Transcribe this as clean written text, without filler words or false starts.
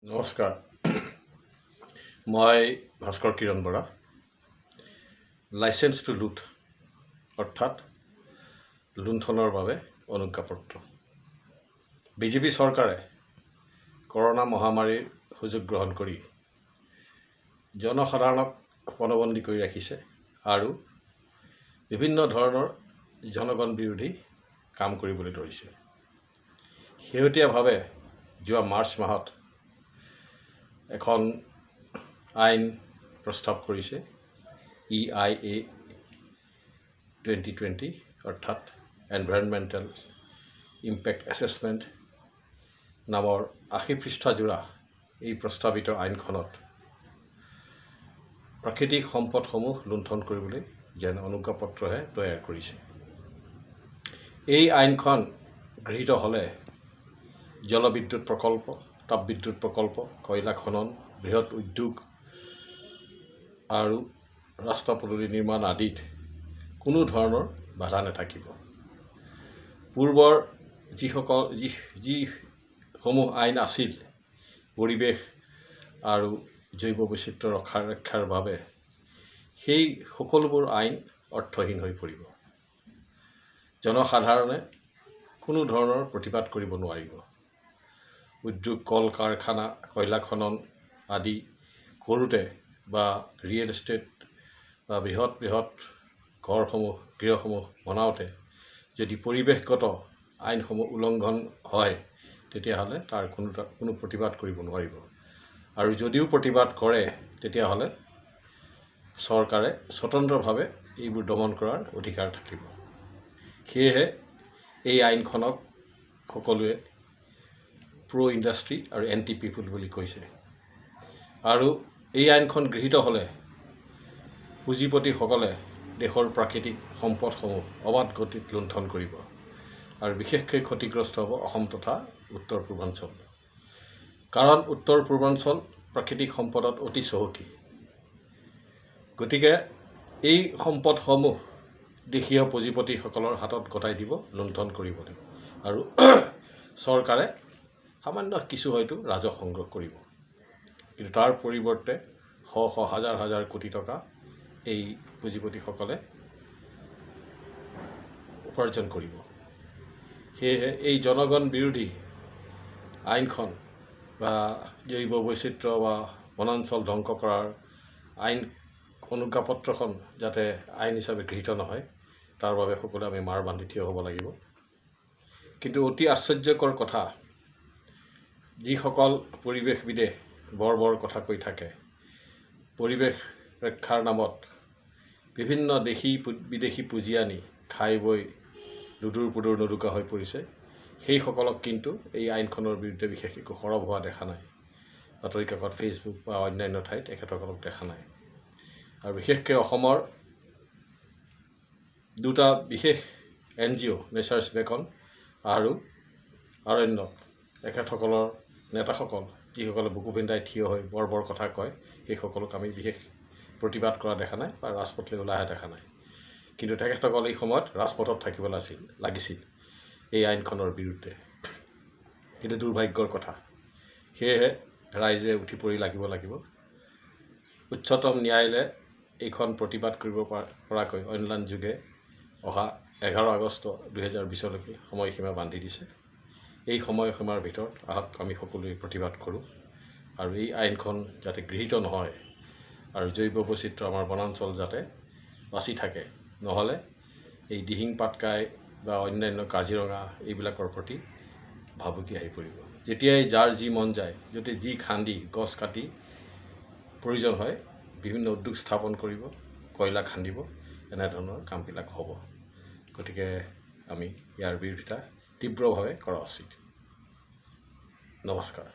নমস্কাৰ, মই ভাস্কৰ কিৰণ Bora. Licence two লুট অৰ্থাৎ লুণ্ঠনৰ বাবে অনুজ্ঞাপত্ৰ। বিজেপি চৰকাৰে কৰোনা মহামাৰীৰ সুযোগ গ্ৰহণ কৰি জনসাধাৰণক পণবন্দী কৰি ৰাখিছে আৰু বিভিন্ন ধৰণৰ জনগণ বিৰোধী কাম কৰিবলৈ ধৰিছে। শেহতীয়াভাৱে যোৱা মাৰ্চ মাহত এখন আইন প্ৰস্তাৱ কৰিছে EIA 2020 অৰ্থাৎ এনভাইৰনমেণ্টেল ইম্পেক্ট এছেছমেণ্ট নামৰ 80 পৃষ্ঠাজোৰা এই প্ৰস্তাৱিত আইনখনত প্ৰাকৃতিক সম্পদসমূহ লুণ্ঠন কৰিবলৈ যেন অনুজ্ঞাপত্ৰহে তৈয়াৰ কৰিছে। এই আইনখন গৃহীত হ'লে জলবিদ্যুৎ প্ৰকল্প, তাপবিদ্যুৎ প্ৰকল্প, কয়লা খনন, বৃহৎ উদ্যোগ আৰু ৰাস্তা পদূলি নিৰ্মাণ আদিত কোনো ধৰণৰ বাধা নাথাকিব। পূৰ্বৰ যিসমূহ আইন আছিল পৰিৱেশ আৰু জৈৱ বৈচিত্ৰ্য ৰক্ষাৰ বাবে, সেই সকলোবোৰ আইন অৰ্থহীন হৈ পৰিব। জনসাধাৰণে কোনো ধৰণৰ প্ৰতিবাদ কৰিব নোৱাৰিব। উদ্যোগ, কল কাৰখানা, কয়লা খনন আদি কৰোঁতে বা ৰিয়েল এষ্টেট বা বৃহৎ গৃহসমূহ বনাওঁতে যদি পৰিৱেশগত আইনসমূহ উলংঘন হয়, তেতিয়াহ'লে তাৰ কোনো প্ৰতিবাদ কৰিব নোৱাৰিব। আৰু যদিও প্ৰতিবাদ কৰে, তেতিয়াহ'লে চৰকাৰে স্বতন্ত্ৰভাৱে এইবোৰ দমন কৰাৰ অধিকাৰ থাকিব। সেয়েহে এই আইনখনক সকলোৱে প্ৰ' ইণ্ডাষ্ট্ৰী আৰু এণ্টি পিপুল বুলি কৈছে। আৰু এই আইনখন গৃহীত হ'লে পুঁজিপতিসকলে দেশৰ প্ৰাকৃতিক সম্পদসমূহ অবাধ গতিত লুণ্ঠন কৰিব আৰু বিশেষকৈ ক্ষতিগ্ৰস্ত হ'ব অসম তথা উত্তৰ পূৰ্বাঞ্চল। কাৰণ উত্তৰ পূৰ্বাঞ্চল প্ৰাকৃতিক সম্পদত অতি চহকী। গতিকে এই সম্পদসমূহ দেশীয় পুঁজিপতিসকলৰ হাতত গতাই দিব, লুণ্ঠন কৰিবলৈ। আৰু চৰকাৰে সামান্য কিছু হয়তো ৰাজহ সংগ্ৰহ কৰিব, কিন্তু তাৰ পৰিৱৰ্তে হাজাৰ কোটি টকা এই পুঁজিপতিসকলে উপাৰ্জন কৰিব। সেয়েহে এই জনগণ বিৰোধী আইনখন বা জৈৱ বৈচিত্ৰ্য বা বনাঞ্চল ধ্বংস কৰাৰ আইন অনুজ্ঞাপত্ৰখন যাতে আইন হিচাপে গৃহীত নহয়, তাৰ বাবে সকলোৱে আমি মাৰ বান্ধি থিয় হ'ব লাগিব। কিন্তু অতি আশ্চৰ্যকৰ কথা, যিসকল পৰিৱেশবিদে বৰ কথা কৈ থাকে, পৰিৱেশ ৰক্ষাৰ নামত বিভিন্ন দেশী বিদেশী পুঁজি আনি খাই বৈ লুডুৰ পুডুৰ নলুকা হৈ পৰিছে, সেইসকলক কিন্তু এই আইনখনৰ বিৰুদ্ধে বিশেষ একো সৰব হোৱা দেখা নাই। বাতৰি কাকত, ফেচবুক বা অন্যান্য ঠাইত তেখেতসকলক দেখা নাই। আৰু বিশেষকৈ অসমৰ দুটা বিশেষ NGO, নেচাৰ্ছ বেকন আৰু অৰণ্যক তেখেতসকলৰ নেতাসকল, যিসকলে বুকু পিন্ধাই থিয় হৈ বৰ কথা কয়, সেইসকলক আমি বিশেষ প্ৰতিবাদ কৰা দেখা নাই বা ৰাজপথলৈ ওলাই অহা দেখা নাই। কিন্তু তেখেতসকল এই সময়ত ৰাজপথত থাকিব লাগিছিল এই আইনখনৰ বিৰুদ্ধে। কিন্তু দুৰ্ভাগ্যৰ কথা। সেয়েহে ৰাইজে উঠি পৰি লাগিব। উচ্চতম ন্যায়ালয়ে এইখন প্ৰতিবাদ কৰিব পৰাকৈ অনলাইন যোগে অহা 11 আগষ্ট 2020লৈকে সময়সীমা বান্ধি দিছে। এই সময়সীমাৰ ভিতৰত আহক আমি সকলোৱে প্ৰতিবাদ কৰোঁ আৰু এই আইনখন যাতে গৃহীত নহয় আৰু জৈৱ বৈচিত্ৰ্য আমাৰ বনাঞ্চল যাতে বাচি থাকে, নহ'লে এই দিহিং পাটকাই বা অন্যান্য কাজিৰঙা এইবিলাকৰ প্ৰতি ভাবুকি আহি পৰিব। যেতিয়াই যাৰ যি মন যায়, যদি যি খান্দি গছ কাটি প্ৰয়োজন হয় বিভিন্ন উদ্যোগ স্থাপন কৰিব, কয়লা খান্দিব, এনেধৰণৰ কামবিলাক হ'ব। গতিকে আমি ইয়াৰ বিৰোধিতা তীব্ৰভাৱে কৰা উচিত। নমস্কাৰ।